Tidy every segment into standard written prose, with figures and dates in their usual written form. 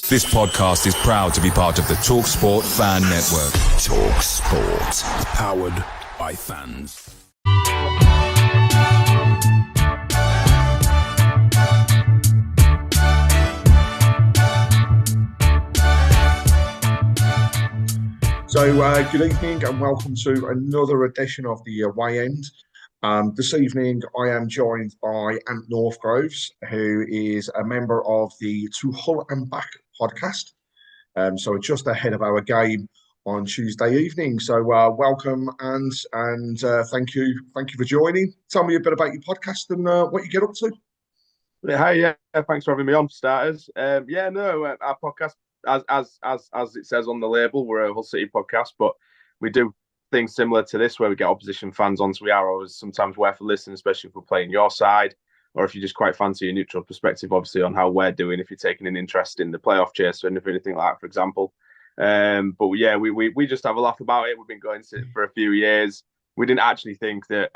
This podcast is proud to be part of the TalkSport Fan Network. TalkSport. Powered by fans. So, good evening and welcome to another edition of the Away End. This evening, I am joined by Ant Northgraves, who is a member of the To Hull and Back podcast. So, just ahead of our game on Tuesday evening. So, welcome, Ant, and thank you for joining. Tell me a bit about your podcast and what you get up to. Hi, thanks for having me on, for starters. Our podcast, as it says on the label, we're a Hull City podcast, but we do things similar to this where we get opposition fans on, so we are always sometimes worth a listen, especially if we're playing your side, or if you just quite fancy a neutral perspective, obviously, on how we're doing, if you're taking an interest in the playoff chase or anything like that, for example. But yeah, we just have a laugh about it. We've been going for a few years. We didn't actually think that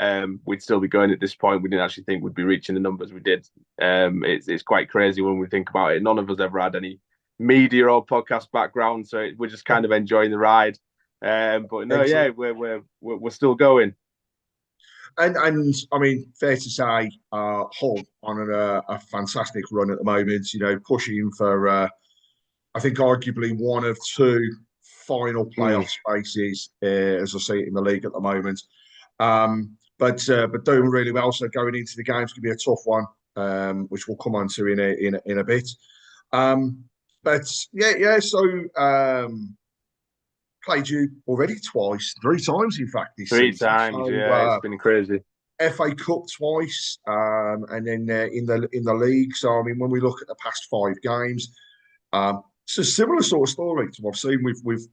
we'd still be going at this point. We didn't actually think we'd be reaching the numbers we did. It's quite crazy when we think about it. None of us ever had any media or podcast background, so we're just kind of enjoying the ride. But no, yeah, we're still going. And I mean, fair to say, Hull on a fantastic run at the moment. You know, pushing for I think arguably one of two final playoff spaces, as I see it in the league at the moment. But doing really well. So going into the games could be a tough one, which we'll come on to in a bit. So played you already three times in fact this season. 3 times, so, it's been crazy. FA Cup twice, and then in the league. So I mean, when we look at the past 5 games, it's a similar sort of story to what I've seen with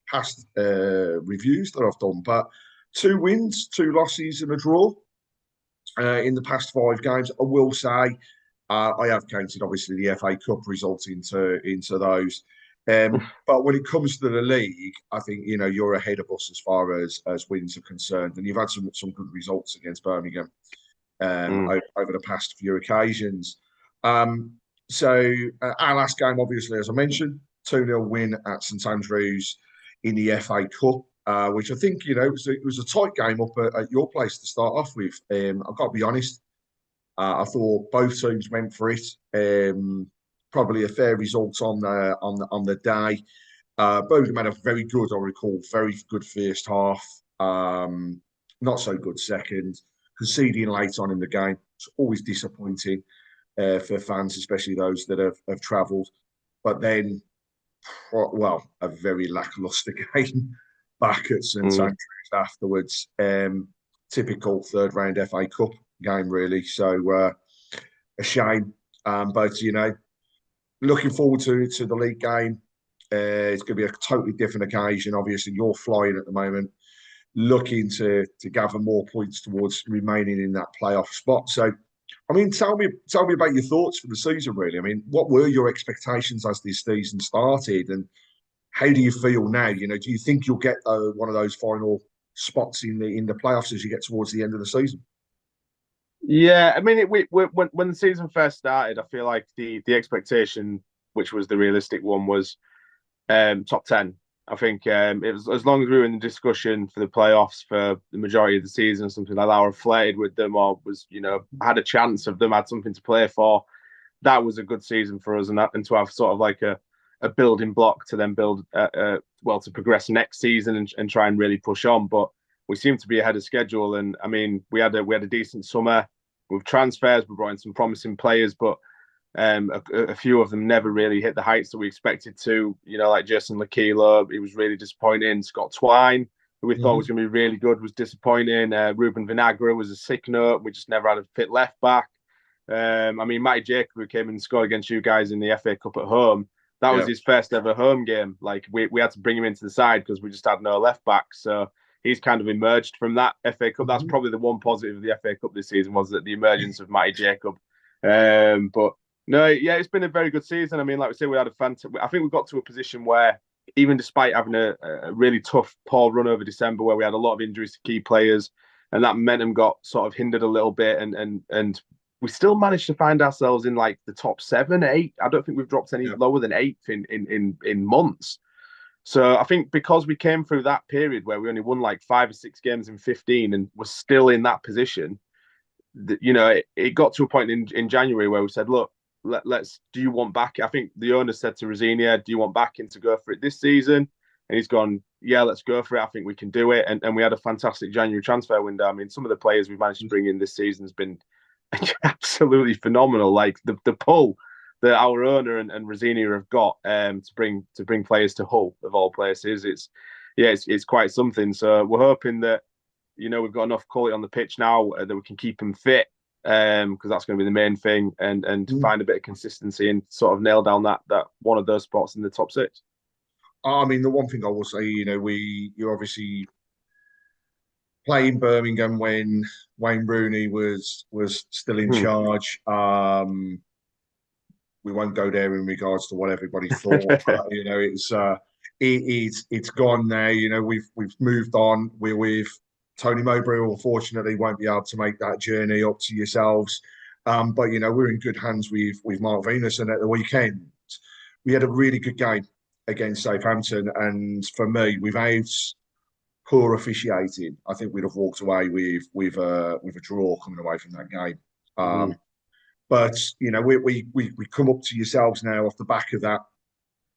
past reviews that I've done. But 2 wins, 2 losses, and a draw in the past 5 games. I will say I have counted obviously the FA Cup results into those. But when it comes to the league, I think you're ahead of us as far as wins are concerned, and you've had some good results against Birmingham over the past few occasions. So our last game, obviously, as I mentioned, 2-0 win at St Andrews in the FA Cup, which I think it was a tight game up at your place to start off with. I've got to be honest, I thought both teams went for it. Probably a fair result on the day. Birmingham had a very good first half. Not so good second. Conceding late on in the game. It's always disappointing for fans, especially those that have travelled. But then, a very lacklustre game back at St Andrews afterwards. Typical third round FA Cup game, really. So a shame. But looking forward to the league game. It's going to be a totally different occasion. Obviously, you're flying at the moment, looking to gather more points towards remaining in that playoff spot. So, I mean, tell me about your thoughts for the season, really. I mean, what were your expectations as this season started, and how do you feel now? Do you think you'll get one of those final spots in the playoffs as you get towards the end of the season? Yeah, I mean, when the season first started, I feel like the expectation, which was the realistic one, was top 10. I think it was, as long as we were in the discussion for the playoffs for the majority of the season, something like that, or flirted with them, or was had a chance of them, had something to play for. That was a good season for us, and to have sort of like a building block to then build to progress next season and try and really push on. But we seem to be ahead of schedule, and I mean, we had a decent summer with transfers. We brought in some promising players, but a few of them never really hit the heights that we expected to. Like Jason Lakilo, he was really disappointing. Scott Twine, who we thought was going to be really good, was disappointing. Ruben Vinagre was a sick note. We just never had a fit left back. I mean, Matty Jacob, who came and scored against you guys in the FA Cup at home, that was his first ever home game. Like we had to bring him into the side because we just had no left back. So he's kind of emerged from that FA Cup. That's probably the one positive of the FA Cup this season, was that the emergence of Matty Jacob. But no, yeah, it's been a very good season. I mean, like we say, we had I think we got to a position where, even despite having a really tough, poor run over December, where we had a lot of injuries to key players, and that momentum got sort of hindered a little bit, and we still managed to find ourselves in like the top 7, 8. I don't think we've dropped any Yeah. lower than 8th in months. So I think because we came through that period where we only won like 5 or 6 games in 15 and we're still in that position, it got to a point in January where we said, look, let's. Do you want back? I think the owner said to Rosinia, "Do you want Backing to go for it this season?" And he's gone, "Yeah, let's go for it. I think we can do it." And we had a fantastic January transfer window. I mean, some of the players we've managed to bring in this season has been absolutely phenomenal. Like the pull that our owner and Rosinia have got to bring players to Hull of all places. It's quite something. So we're hoping that we've got enough quality on the pitch now that we can keep them fit, because that's going to be the main thing, and find a bit of consistency and sort of nail down that one of those spots in the top 6. I mean, the one thing I will say, you're obviously playing Birmingham when Wayne Rooney was still in charge. We won't go there in regards to what everybody thought. It's gone now. We've moved on. We're with Tony Mowbray, who unfortunately won't be able to make that journey up to yourselves. But we're in good hands with Mark Venus. And at the weekend, we had a really good game against Southampton. And for me, without poor officiating, I think we'd have walked away with a draw coming away from that game. But we come up to yourselves now off the back of that,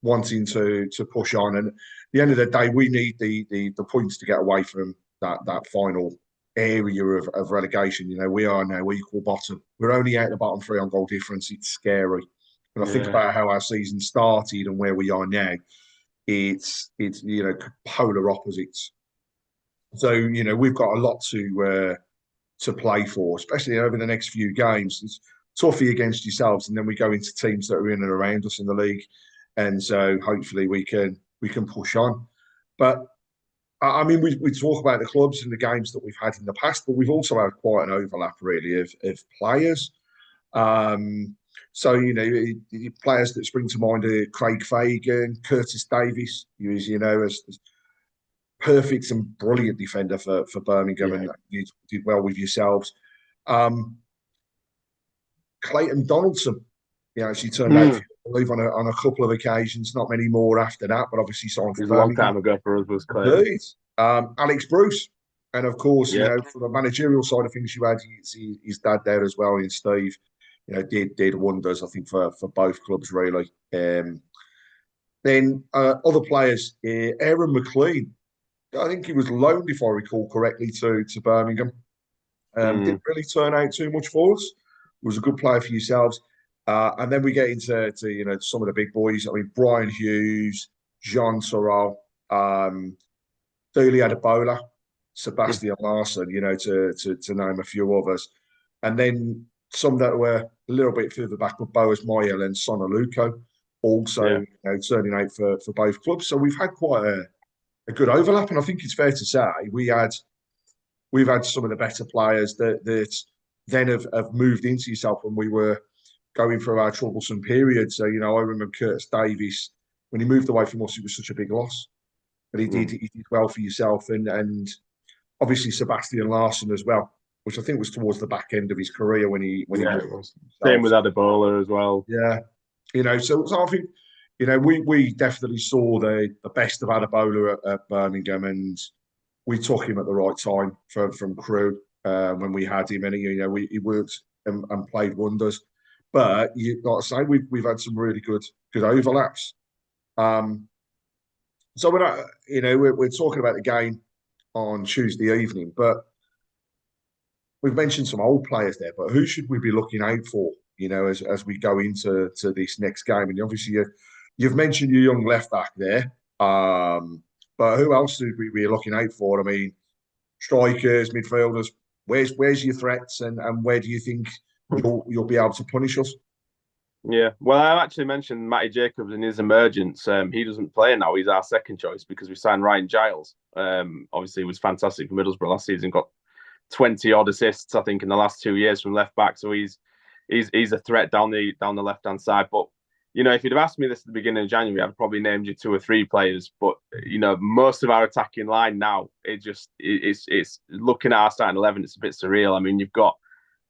wanting to push on. And at the end of the day, we need the points to get away from that final area of relegation. We are now equal bottom. We're only out the bottom 3 on goal difference. It's scary. And I think about how our season started and where we are now. It's polar opposites. So we've got a lot to play for, especially over the next few games. It's toughy against yourselves, and then we go into teams that are in and around us in the league, and so hopefully we can push on. But I mean, we talk about the clubs and the games that we've had in the past, but we've also had quite an overlap really of players. So players that spring to mind are Craig Fagan, Curtis Davies, who is as perfect and brilliant defender for Birmingham, and you did well with yourselves. Clayton Donaldson, actually turned out, I believe, on a couple of occasions, not many more after that, but obviously signed for Birmingham. A long time ago for us, was Clayton. Alex Bruce, and of course, for the managerial side of things, you had his dad there as well, and Steve, did wonders, I think, for both clubs, really. Then other players, Aaron McLean, I think he was loaned, if I recall correctly, to Birmingham. Didn't really turn out too much for us. Was a good player for yourselves. And then we get into some of the big boys. I mean, Brian Hughes, John Sorrell, Dooley Adebola, Sebastian Larsson, to name a few others. And then some that were a little bit further back were Boas Moyel and Sonaluco, also turning out for both clubs. So we've had quite a good overlap. And I think it's fair to say we've had some of the better players that then have moved into yourself when we were going through our troublesome period. So, I remember Curtis Davies, when he moved away from us, it was such a big loss. But he did well for yourself. And obviously Sebastian Larsson as well, which I think was towards the back end of his career when he moved. Same with Adebola as well. Yeah. So I think, we definitely saw the best of Adebola at Birmingham, and we took him at the right time from Crewe. When we had him, and he worked and played wonders. But like I say, we've had some really good overlaps. So we're talking about the game on Tuesday evening, but we've mentioned some old players there. But who should we be looking out for? As we go into this next game, and obviously you've mentioned your young left back there. But who else should we be looking out for? I mean, strikers, midfielders. Where's your threats, and where do you think you'll be able to punish us? Yeah, well, I actually mentioned Matty Jacobs in his emergence. He doesn't play now. He's our second choice because we signed Ryan Giles. Obviously, he was fantastic for Middlesbrough last season. Got 20 odd assists, I think, in the last 2 years from left back. So he's a threat down the left hand side. But if you'd have asked me this at the beginning of January, I'd probably named you 2 or 3 players. But most of our attacking line now, it's looking at our starting 11. It's a bit surreal. I mean, you've got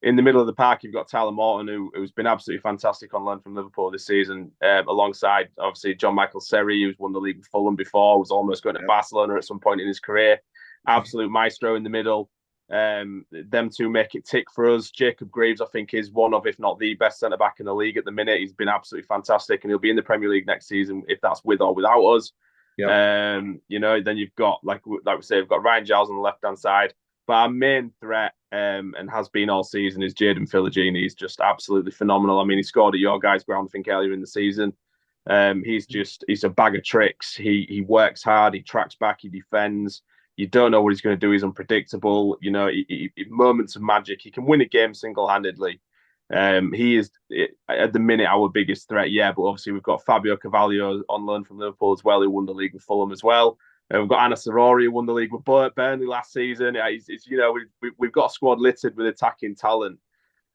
in the middle of the park, you've got Tyler Morton, who's been absolutely fantastic on loan from Liverpool this season, alongside obviously John Michael Seri, who's won the league with Fulham before, was almost going to Barcelona at some point in his career. Absolute maestro in the middle. Them two make it tick for us. Jacob Greaves, I think, is one of, if not the best centre back in the league at the minute. He's been absolutely fantastic, and he'll be in the Premier League next season, if that's with or without us. Then you've got, like we say, we've got Ryan Giles on the left hand side. But our main threat, and has been all season, is Jadon Philogene. He's just absolutely phenomenal. I mean, he scored at your guys' ground, I think, earlier in the season. He's a bag of tricks. He works hard. He tracks back. He defends. You don't know what he's going to do. He's unpredictable. Moments of magic. He can win a game single-handedly. He is, at the minute, our biggest threat, but obviously we've got Fabio Carvalho on loan from Liverpool as well, who won the league with Fulham as well. We've got Anna Sarori, who won the league with Burnley last season. We've got a squad littered with attacking talent.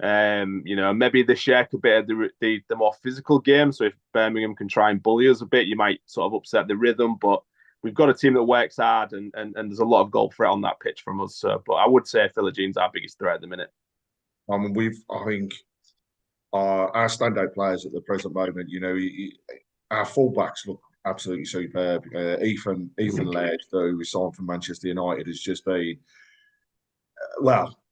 Maybe the share could be the more physical game. So if Birmingham can try and bully us a bit, you might sort of upset the rhythm. But we've got a team that works hard, and there's a lot of goal threat on that pitch from us. So, but I would say Philogene's our biggest threat at the minute. I mean, I think our standout players at the present moment, our fullbacks look absolutely superb. Ethan Laird, though, who signed from Manchester United, has just been,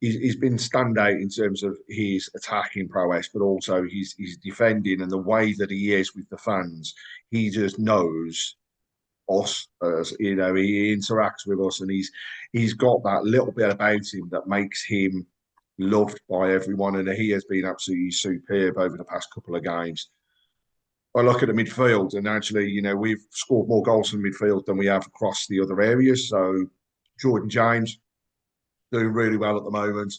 he's been standout in terms of his attacking prowess, but also his defending and the way that he is with the fans. He just knows us, he interacts with us, and he's got that little bit about him that makes him loved by everyone, and he has been absolutely superb over the past couple of games. I look at the midfield, and actually, we've scored more goals from midfield than we have across the other areas. So Jordan James doing really well at the moment,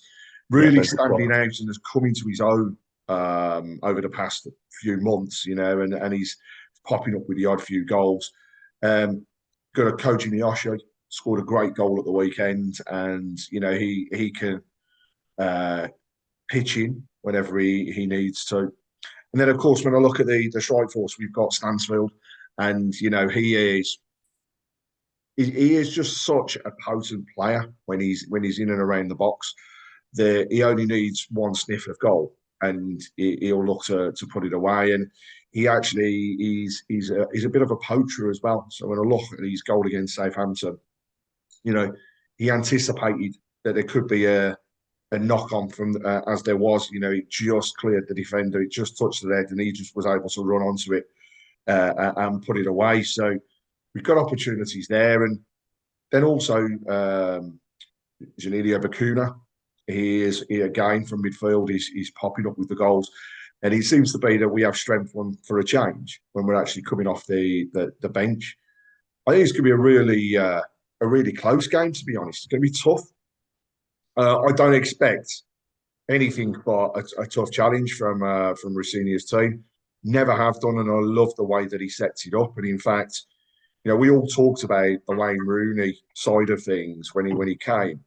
really standing out and has come into his own over the past few months, and he's popping up with the odd few goals. Got a Koji Miyoshi, scored a great goal at the weekend, and he can pitch in whenever he needs to. And then, of course, when I look at the strike force, we've got Stansfield, and he is just such a potent player when he's in and around the box. He only needs one sniff of goal, and he'll look to put it away. And he actually he's a bit of a poacher as well. So when I look at his goal against Southampton, he anticipated that there could be a knock on from as there was. It just cleared the defender, it just touched the head, and he just was able to run onto it and put it away. So we've got opportunities there. And then also Janilio Bacuna, he again from midfield, he's popping up with the goals. And it seems to be that we have strength for a change when we're actually coming off the bench. I think it's going to be a really close game, to be honest. It's going to be tough. I don't expect anything but a tough challenge from Rossini's team. Never have done, and I love the way that he sets it up. And in fact, we all talked about the Wayne Rooney side of things when he came.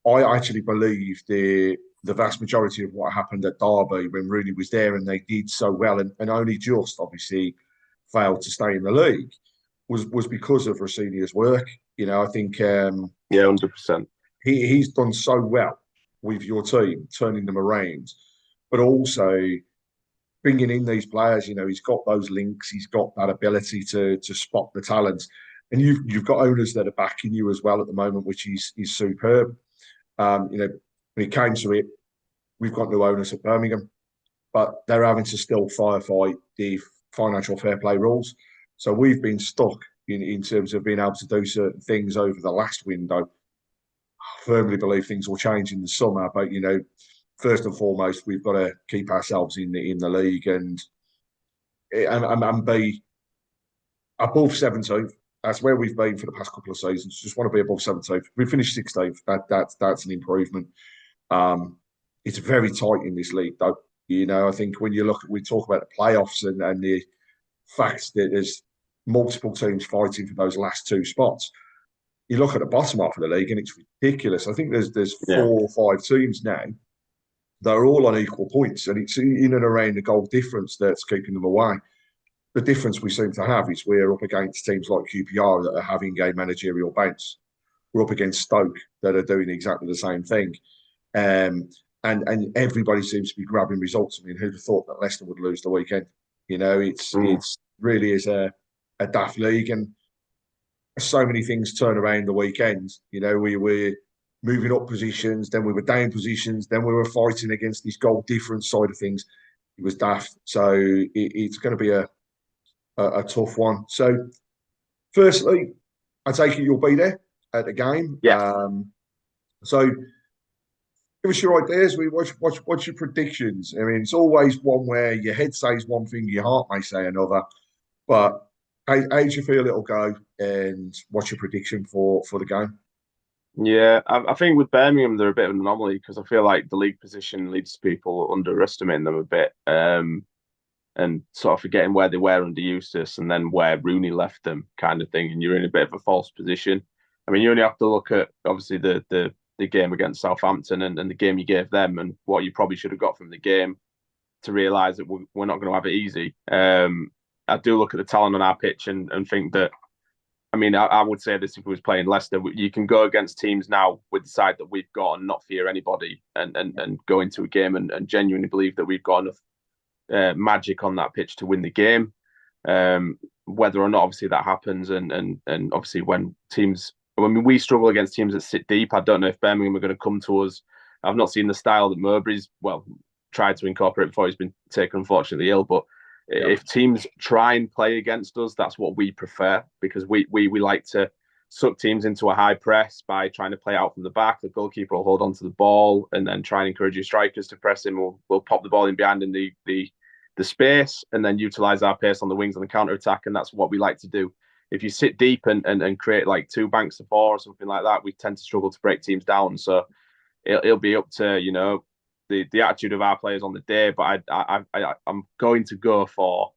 I actually believe the vast majority of what happened at Derby when Rooney was there and they did so well and only just obviously failed to stay in the league was because of Rossini's work. I think 100%. He's done so well with your team, turning them around, but also bringing in these players. He's got those links, he's got that ability to spot the talent, and you've got owners that are backing you as well at the moment, which is superb. When it came to it, we've got new owners at Birmingham, but they're having to still firefight the financial fair play rules. So we've been stuck in terms of being able to do certain things over the last window. I firmly believe things will change in the summer, but first and foremost, we've got to keep ourselves in the league and be above 17th. That's where we've been for the past couple of seasons. Just want to be above 17th. We finished 16th. That's an improvement. It's very tight in this league, though. I think when we talk about the playoffs and the fact that there's multiple teams fighting for those last two spots. You look at the bottom half of the league and it's ridiculous. I think there's 4 or 5 teams now that are all on equal points, and it's in and around the goal difference that's keeping them away. The difference we seem to have is we're up against teams like QPR that are having a managerial bounce. We're up against Stoke that are doing exactly the same thing. And and everybody seems to be grabbing results. I mean, who'd have thought that Leicester would lose the weekend? You know, it's really is a daft league, and so many things turn around the weekend. You know, we were moving up positions, then we were down positions, then we were fighting against this goal difference side of things. It was daft. So it's going to be a tough one. So, firstly, I take it you'll be there at the game. Yeah. So, give us your ideas. What's your predictions? I mean, it's always one where your head says one thing, your heart may say another. But how do you feel it'll go? And what's your prediction for the game? Yeah, I think with Birmingham they're a bit of an anomaly because I feel like the league position leads to people underestimating them a bit, and sort of forgetting where they were under Eustace and then where Rooney left them, kind of thing. And you're in a bit of a false position. I mean, you only have to look at obviously the game against Southampton and the game you gave them and what you probably should have got from the game to realise that we're not going to have it easy. I do look at the talent on our pitch and think that. I mean, I would say this if we was playing Leicester, you can go against teams now with the side that we've got and not fear anybody and go into a game and genuinely believe that we've got enough magic on that pitch to win the game. Whether or not obviously that happens and obviously when we struggle against teams that sit deep, I don't know if Birmingham are going to come to us. I've not seen the style that Mowbray's tried to incorporate before he's been taken unfortunately ill, but if teams try and play against us, that's what we prefer because we like to suck teams into a high press by trying to play out from the back. The goalkeeper will hold on to the ball and then try and encourage your strikers to press him. We'll pop the ball in behind in the space and then utilize our pace on the wings on the counter attack, and that's what we like to do. If you sit deep and create like two banks of four or something like that, we tend to struggle to break teams down. So it'll be up to the attitude of our players on the day, but I'm going to go for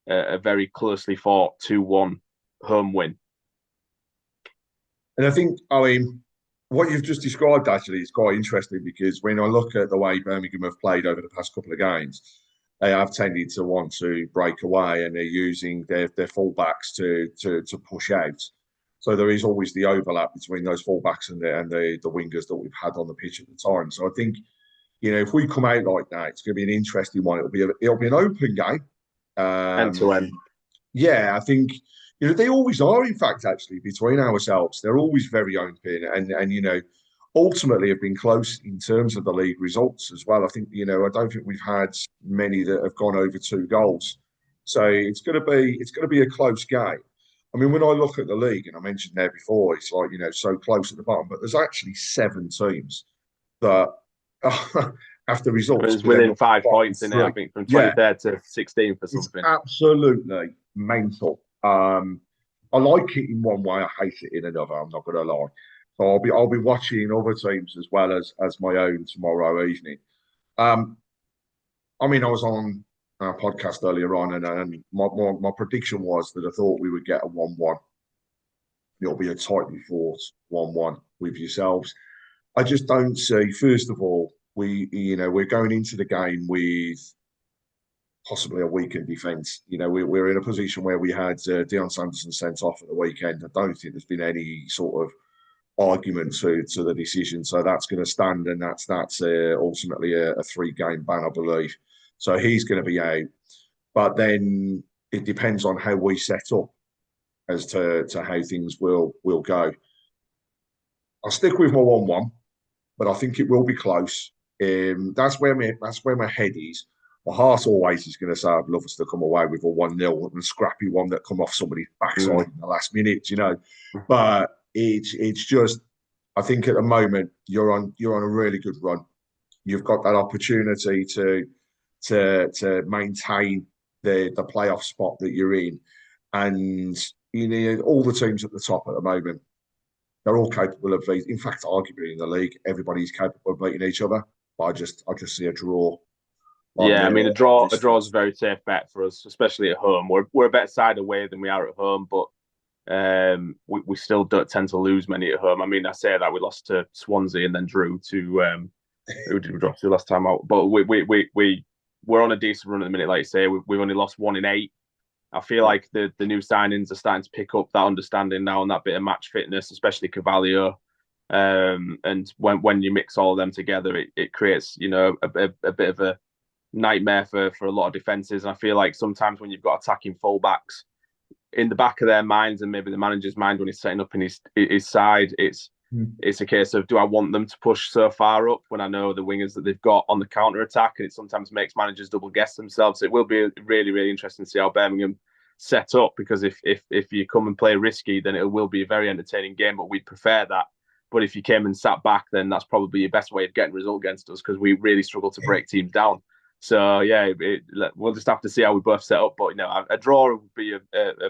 a very closely fought 2-1 home win. And I think, what you've just described actually is quite interesting because when I look at the way Birmingham have played over the past couple of games, they have tended to want to break away and they're using their fullbacks to push out. So there is always the overlap between those fullbacks and the wingers that we've had on the pitch at the time. So I think, if we come out like that, it's going to be an interesting one. It'll be an open game, end to end. Yeah, I think they always are. In fact, actually, between ourselves, they're always very open, and ultimately have been close in terms of the league results as well. I think I don't think we've had many that have gone over 2 goals, so it's going to be a close game. I mean, when I look at the league, and I mentioned there before, it's like so close at the bottom, but there's actually 7 teams that. After results, it's within 5 points in it, I think, from 23rd to 16th or something. It's absolutely mental. I like it in one way, I hate it in another. I'm not going to lie. So I'll be watching other teams as well as my own tomorrow evening. I was on a podcast earlier on, and my prediction was that I thought we would get a 1-1. It'll be a tightly fought 1-1 with yourselves. I just don't see. First of all, we're going into the game with possibly a weakened defence. We're in a position where we had Dion Sanderson sent off at the weekend. I don't think there's been any sort of argument to the decision, so that's going to stand, and that's ultimately a 3-game ban, I believe. So he's going to be out, but then it depends on how we set up as to how things will go. I'll stick with my 1-1. But I think it will be close. That's where my head is. My heart always is going to say I'd love us to come away with a 1-0 and a scrappy one that come off somebody's backside in the last minute, But it's just, I think at the moment you're on a really good run. You've got that opportunity to maintain the playoff spot that you're in, and all the teams at the top at the moment. They're all capable of these. In fact, arguably in the league, everybody's capable of beating each other. But I just see a draw. Yeah, a draw is a very safe bet for us, especially at home. We're a better side away than we are at home, but we still don't tend to lose many at home. I say that we lost to Swansea and then drew to who did we drop to last time out? But we're on a decent run at the minute. Like you say, we've only lost 1 in 8. I feel like the new signings are starting to pick up that understanding now and that bit of match fitness, especially Carvalho. And when you mix all of them together, it creates, you know, a bit of a nightmare for a lot of defenses. And I feel like sometimes when you've got attacking fullbacks in the back of their minds, and maybe the manager's mind when he's setting up in his side, it's a case of, do I want them to push so far up when I know the wingers that they've got on the counter attack, and it sometimes makes managers double guess themselves. It will be really, really interesting to see how Birmingham set up, because if you come and play risky, then it will be a very entertaining game, but we'd prefer that. But if you came and sat back, then that's probably your best way of getting a result against us, because we really struggle to break teams down. So yeah, we'll just have to see how we both set up. But you know, a draw would be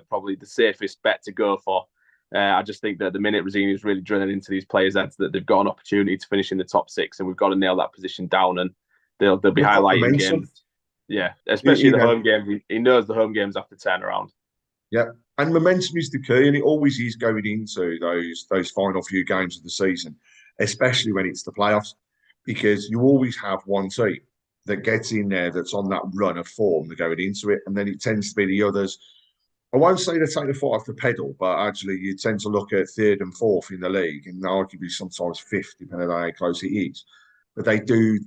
probably the safest bet to go for. I just think that the minute Rosini is really drilling into these players' heads that they've got an opportunity to finish in the top six, and we've got to nail that position down, and they'll be highlighting games. Yeah, especially the home games. He knows the home games have to turn around. Yeah, and momentum is the key, and it always is going into those final few games of the season, especially when it's the playoffs, because you always have one team that gets in there that's on that run of form going into it, and then it tends to be the others. I won't say they take the foot off the pedal, but actually you tend to look at third and fourth in the league, and arguably sometimes fifth, depending on how close it is. But they do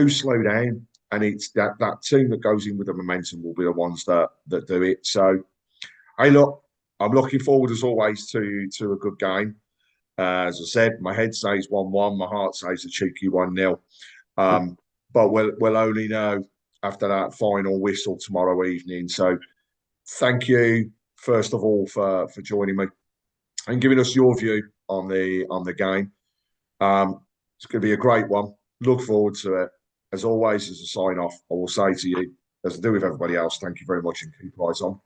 slow down, and it's that team that goes in with the momentum will be the ones that do it. So, hey, look, I'm looking forward as always to a good game. As I said, my head says 1-1, my heart says a cheeky 1-0. But we'll only know after that final whistle tomorrow evening. So thank you, first of all, for joining me and giving us your view on the game. It's going to be a great one. Look forward to it. As always, as a sign off, I will say to you, as I do with everybody else, thank you very much and keep eyes on.